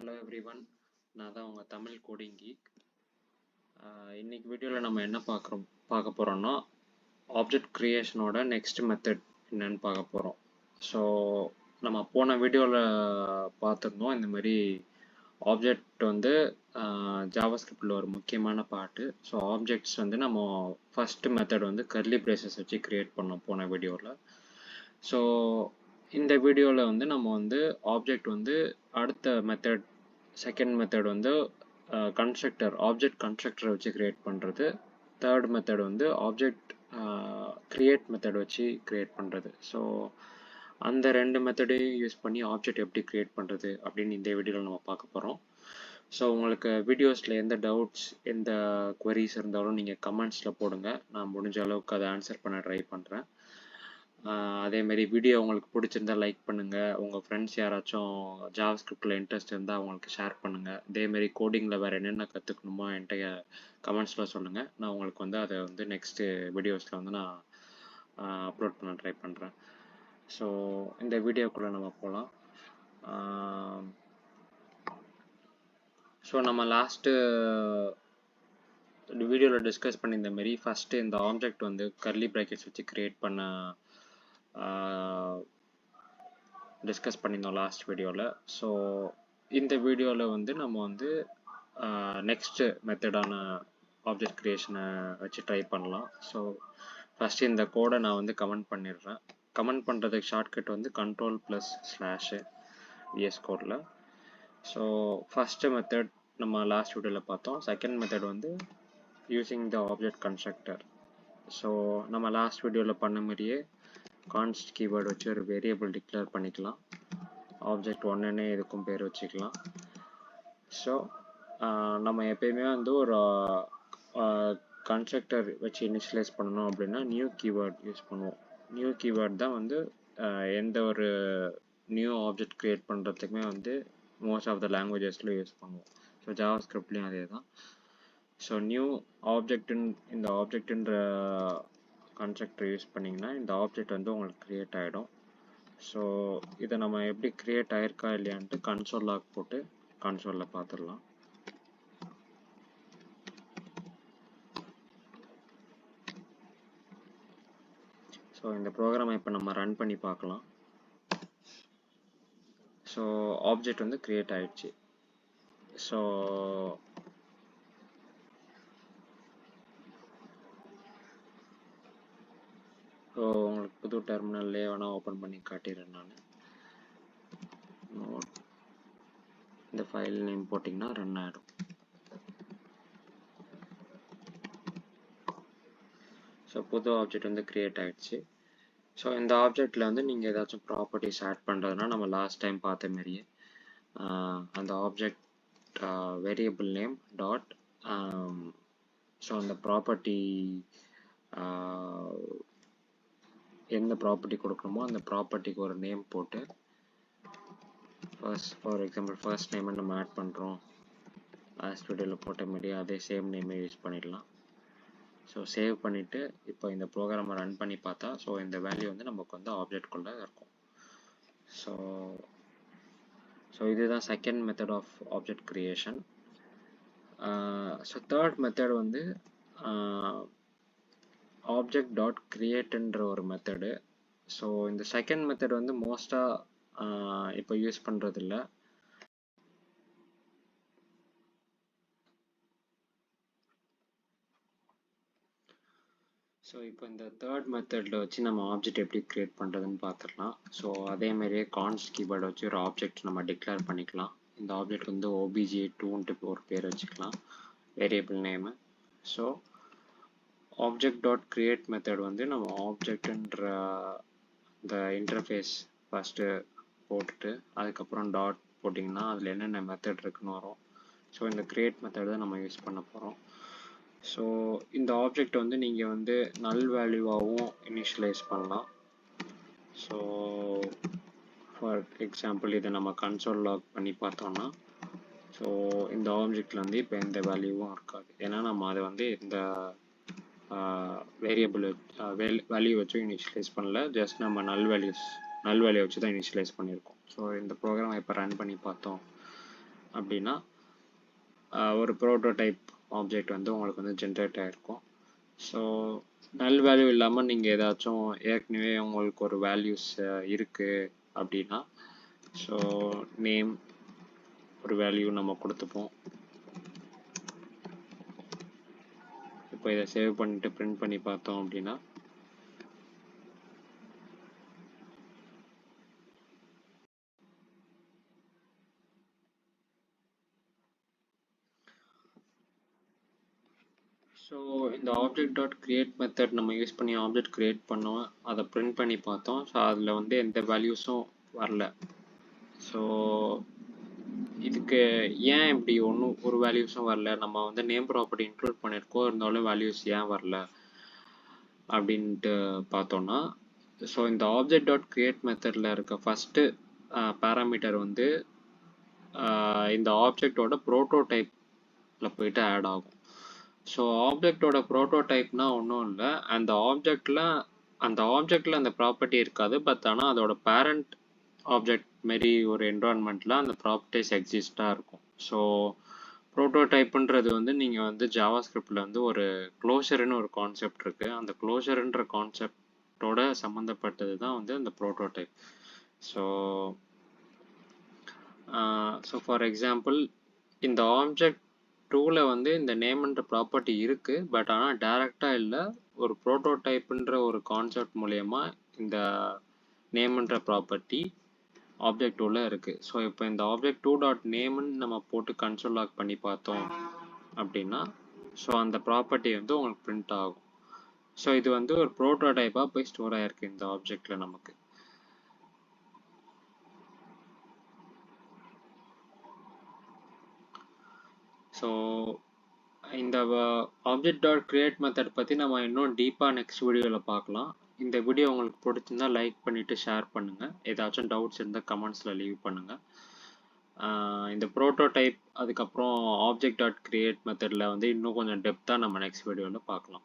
Hello everyone, நான் தான் உங்கள் தமிழ் கோடிங் கீக். இன்னைக்கு வீடியோவில் நம்ம என்ன பார்க்க போகிறோம்னா ஆப்ஜெக்ட் க்ரியேஷனோட நெக்ஸ்ட் மெத்தட் என்னன்னு பார்க்க போகிறோம். ஸோ நம்ம போன வீடியோவில் பார்த்துருந்தோம் இந்த மாதிரி ஆப்ஜெக்ட் வந்து ஜாவாஸ்கிரிப்டில் ஒரு முக்கியமான பார்ட்டு. ஸோ ஆப்ஜெக்ட்ஸ் வந்து நம்ம ஃபஸ்ட்டு மெத்தட் வந்து கர்லி பிரேசஸ் வச்சு க்ரியேட் பண்ணோம் போன வீடியோவில். ஸோ இந்த வீடியோவில் வந்து நம்ம வந்து ஆப்ஜெக்ட் வந்து அடுத்த மெத்தட் செகண்ட் மெத்தட் வந்து ஆப்ஜெக்ட் கன்ஸ்ட்ரக்டரை வச்சு கிரியேட் பண்ணுறது. தேர்ட் மெத்தட் வந்து ஆப்ஜெக்ட் கிரியேட் மெத்தட் வச்சு கிரியேட் பண்ணுறது. ஸோ அந்த ரெண்டு மெத்தடையும் யூஸ் பண்ணி ஆப்ஜெக்ட் எப்படி கிரியேட் பண்ணுறது அப்படின்னு இந்த வீடியோவில் நம்ம பார்க்க போகிறோம். ஸோ உங்களுக்கு வீடியோஸில் எந்த டவுட்ஸ் எந்த குவரிஸ் இருந்தாலும் நீங்கள் கமெண்ட்ஸில் போடுங்க. நான் முடிஞ்ச அளவுக்கு அதை ஆன்சர் பண்ண ட்ரை பண்ணுறேன். அதேமாரி வீடியோ உங்களுக்கு பிடிச்சிருந்தா லைக் பண்ணுங்கள். உங்கள் ஃப்ரெண்ட்ஸ் யாராச்சும் ஜாவாஸ்கிரிப்டில் இன்ட்ரெஸ்ட் இருந்தால் அவங்களுக்கு ஷேர் பண்ணுங்கள். இதேமாரி கோடிங்கில் வேறு என்னென்ன கற்றுக்கணுமோ என்கிட்ட கமெண்ட்ஸில் சொல்லுங்கள். நான் உங்களுக்கு வந்து அதை வந்து நெக்ஸ்ட்டு வீடியோஸில் வந்து நான் அப்லோட் பண்ண ட்ரை பண்ணுறேன். ஸோ இந்த வீடியோக்குள்ளே நம்ம போகலாம். ஸோ நம்ம லாஸ்ட்டு வீடியோவில் டிஸ்கஸ் பண்ணியிருந்த மாரி ஃபஸ்ட்டு இந்த ஆப்ஜெக்ட் வந்து கர்லி ப்ராக்கெட்ஸ் வச்சு க்ரியேட் பண்ண டிஸ்கஸ் பண்ணியிருந்தோம் லாஸ்ட் வீடியோவில். ஸோ இந்த வீடியோவில் வந்து நம்ம வந்து நெக்ஸ்ட்டு மெத்தடான ஆப்ஜெக்ட் க்ரியேஷனை வச்சு ட்ரை பண்ணலாம். ஸோ ஃபஸ்ட்டு இந்த கோடை நான் வந்து கமெண்ட் பண்ணிடுறேன். கமெண்ட் பண்ணுறதுக்கு ஷார்ட்கட் வந்து Ctrl+/ VS கோடில். ஸோ ஃபஸ்ட்டு மெத்தட் நம்ம லாஸ்ட் வீடியோவில் பார்த்தோம். செகண்ட் மெத்தட் வந்து using the object constructor. So நம்ம லாஸ்ட் வீடியோவில் பண்ண மாதிரியே கான்ஸ்ட் கீவேர்டு வச்சு ஒரு வேரியபிள் டிக்ளேர் பண்ணிக்கலாம். ஆப்ஜெக்ட் ஒன்றுன்னே இதுக்கும் பேர் வச்சுக்கலாம். ஸோ நம்ம எப்பயுமே வந்து ஒரு கன்ஸ்ட்ரக்டர் வச்சு இனிஷியலைஸ் பண்ணணும் அப்படின்னா நியூ கீவேர்ட் யூஸ் பண்ணுவோம். நியூ கீவேர்ட் தான் வந்து எந்த ஒரு நியூ ஆப்ஜெக்ட் க்ரியேட் பண்ணுறதுக்குமே வந்து மோஸ்ட் ஆஃப் த லாங்குவேஜஸில் யூஸ் பண்ணுவோம். ஸோ ஜாவாஸ்கிரிப்ட்லேயும் அதே தான். ஸோ நியூ இந்த ஆப்ஜெக்ட்ன்ற கன்ஸ்ட்ரக்டர் யூஸ் பண்ணிங்கன்னா இந்த ஆப்ஜெக்ட் வந்து உங்களுக்கு க்ரியேட் ஆகிடும். ஸோ இதை நம்ம எப்படி க்ரியேட் ஆயிருக்கா இல்லையான்ட்டு கன்சோல் லாக் போட்டு கன்சோலில் பார்த்துடலாம். ஸோ இந்த ப்ரோக்ராமை இப்போ நம்ம ரன் பண்ணி பார்க்கலாம். ஸோ ஆப்ஜெக்ட் வந்து க்ரியேட் ஆயிடுச்சு. ஸோ உங்களுக்கு புது டெர்மினல்லே வேணால் ஓப்பன் பண்ணி காட்டிடுறேன் நான். இந்த ஃபைல் நேம் போட்டிங்கன்னா ரன் ஆகிடும். ஸோ புது ஆப்ஜெக்ட் வந்து க்ரியேட் ஆகிடுச்சு. ஸோ இந்த ஆப்ஜெக்டில் வந்து நீங்கள் ஏதாச்சும் ப்ராப்பர்ட்டிஸ் ஆட் பண்ணுறதுனா நம்ம லாஸ்ட் டைம் பார்த்த மாதிரியே அந்த object variable name dot so அந்த ப்ராப்பர்ட்டி எந்த ப்ராப்பர்ட்டி கொடுக்கணுமோ அந்த ப்ராப்பர்ட்டிக்கு ஒரு நேம் போட்டு ஃபார் எக்ஸாம்பிள் ஃபர்ஸ்ட் நேமை நம்ம ஆட் பண்ணுறோம். லாஸ்ட் வீடியோவில் போட்ட மாதிரி அதே சேம் நேமே யூஸ் பண்ணிடலாம். ஸோ சேவ் பண்ணிவிட்டு இப்போ இந்த ப்ரோக்ராமை ரன் பண்ணி பார்த்தா ஸோ இந்த வேல்யூ வந்து நமக்கு வந்து ஆப்ஜெக்ட்குள்ளே இருக்கும். ஸோ இதுதான் second method of object creation. So third method வந்து ஆப்ஜெக்ட் டாட் கிரியேட்ன்ற ஒரு மெத்தடு. ஸோ இந்த செகண்ட் மெத்தட் வந்து மோஸ்ட்டாக இப்போ யூஸ் பண்ணுறதில்ல. ஸோ இப்போ இந்த தேர்ட் மெத்தடில் வச்சு நம்ம ஆப்ஜெக்ட் எப்படி க்ரியேட் பண்ணுறதுன்னு பார்த்துடலாம். ஸோ அதேமாதிரியே கான்ஸ்ட் கீவேர்டை வச்சு ஒரு ஆப்ஜெக்ட் நம்ம டிக்ளேர் பண்ணிக்கலாம். இந்த ஆப்ஜெக்ட் வந்து obj2ன்ட்டு ஒரு பேர் வச்சுக்கலாம், variable name. So object dot create method வந்து நம்ம ஆப்ஜெக்ட்ன்ற இந்த இன்டர்ஃபேஸ் ஃபஸ்ட்டு போட்டுட்டு அதுக்கப்புறம் டாட் போட்டிங்கன்னா அதில் என்னென்ன மெத்தட் இருக்குன்னு வரும். ஸோ இந்த கிரியேட் மெத்தட் தான் நம்ம யூஸ் பண்ண போகிறோம். ஸோ இந்த ஆப்ஜெக்ட் வந்து நீங்கள் வந்து நல் வேல்யூவாகவும் இனிஷியலைஸ் பண்ணலாம். ஸோ ஃபார் எக்ஸாம்பிள் இதை நம்ம கன்சோல் லாக் பண்ணி பார்த்தோம்னா ஸோ இந்த ஆப்ஜெக்டில் வந்து இப்போ எந்த வேல்யூவும் இருக்காது. ஏன்னா நம்ம அதை வந்து இந்த வேரியபிள் வேல்யூ வச்சு இனிஷியலைஸ் பண்ணல, ஜஸ்ட் நம்ம நல் வேல்யூ வச்சு தான் இனிஷியலைஸ் பண்ணியிருக்கோம். ஸோ இந்த ப்ரோக்ராம் இப்போ ரன் பண்ணி பார்த்தோம் அப்படின்னா ஒரு ப்ரோட்டோடைப் ஆப்ஜெக்ட் வந்து உங்களுக்கு வந்து ஜென்ரேட் ஆகிருக்கும். ஸோ நல் வேல்யூ இல்லாமல் நீங்கள் ஏதாச்சும் ஏற்கனவே உங்களுக்கு ஒரு வேல்யூஸ் இருக்குது அப்படின்னா, ஸோ நேம் ஒரு வேல்யூ நம்ம கொடுத்துப்போம். இப்போ இதை சேவ் பண்ணிட்டு பிரிண்ட் பண்ணி பார்த்தோம் அப்படின்னா ஸோ இந்த ஆப்ஜெக்ட் டாட் கிரியேட் மெத்தட் நம்ம யூஸ் பண்ணி ஆப்ஜெக்ட் கிரியேட் பண்ணோம், அதை பிரிண்ட் பண்ணி பார்த்தோம். ஸோ அதில் வந்து எந்த வேல்யூஸும் வரல. ஸோ இதுக்கு ஏன் இப்படி ஒரு வேல்யூஸும் வரல? நம்ம வந்து நேம் ப்ராப்பர்ட்டி இன்க்ளூட் பண்ணியிருக்கோம், இருந்தாலும் வேல்யூஸ் ஏன் வரல அப்படின்ட்டு பார்த்தோன்னா, ஸோ இந்த ஆப்ஜெக்ட் டாட் கிரியேட் மெத்தடில் இருக்க ஃபஸ்ட்டு பேராமீட்டர் வந்து இந்த ஆப்ஜெக்டோட ப்ரோட்டோடைப்பில் போயிட்டு ஆட் ஆகும். ஸோ ஆப்ஜெக்டோட ப்ரோட்டோடைப்னா ஒன்றும் இல்லை, அந்த ஆப்ஜெக்டில் அந்த ப்ராப்பர்ட்டி இருக்காது, பட் ஆனால் அதோட பேரண்ட் ஆப்ஜெக்ட் மாரி ஒரு என்வரான்மெண்ட்டில் அந்த ப்ராப்பர்ட்டிஸ் எக்ஸிஸ்டாக இருக்கும். ஸோ ப்ரோட்டோடைப்புன்றது வந்து நீங்கள் வந்து ஜாவாஸ்கிரிப்டில் வந்து ஒரு க்ளோஷர்னு ஒரு கான்செப்ட் இருக்குது, அந்த க்ளோஷர்ன்ற கான்செப்டோட சம்மந்தப்பட்டது தான் வந்து அந்த ப்ரோட்டோடைப். ஸோ ஃபார் எக்ஸாம்பிள் இந்த ஆப்ஜெக்ட் 2ல வந்து இந்த நேம்ன்ற ப்ராப்பர்ட்டி இருக்குது, பட் ஆனால் டைரெக்டாக இல்லை, ஒரு ப்ரோட்டோடைப்புன்ற ஒரு கான்செப்ட் மூலயமா இந்த நேம்ன்ற ப்ராப்பர்ட்டி ஆப்ஜெக்ட் 2ல இருக்குது. ஸோ இப்போ இந்த ஆப்ஜெக்ட் 2 டாட் நேம்னு நம்ம போட்டு கன்சோல் லாக் பண்ணி பார்த்தோம் அப்படின்னா, ஸோ அந்த ப்ராப்பர்ட்டி வந்து உங்களுக்கு பிரிண்ட் ஆகும். ஸோ இது வந்து ஒரு ப்ரோட்டோடைப்பாக போய் ஸ்டோர் ஆகிருக்கு இந்த ஆப்ஜெக்டில் நமக்கு. ஸோ இந்த ஆப்ஜெக்ட் டாட் கிரியேட் மெத்தட் பற்றி நம்ம இன்னும் டீப்பாக நெக்ஸ்ட் வீடியோவில் பார்க்கலாம். இந்த வீடியோ உங்களுக்கு பிடிச்சிருந்தா லைக் பண்ணிவிட்டு ஷேர் பண்ணுங்கள். ஏதாச்சும் டவுட்ஸ் இருந்தால் கமெண்ட்ஸில் லீவ் பண்ணுங்கள். இந்த ப்ரோட்டோடைப் அதுக்கப்புறம் ஆப்ஜெக்ட் டாட் கிரியேட் மெத்தடில் வந்து இன்னும் கொஞ்சம் டெப்த்தாக நம்ம நெக்ஸ்ட் வீடியோவில் பார்க்கலாம்.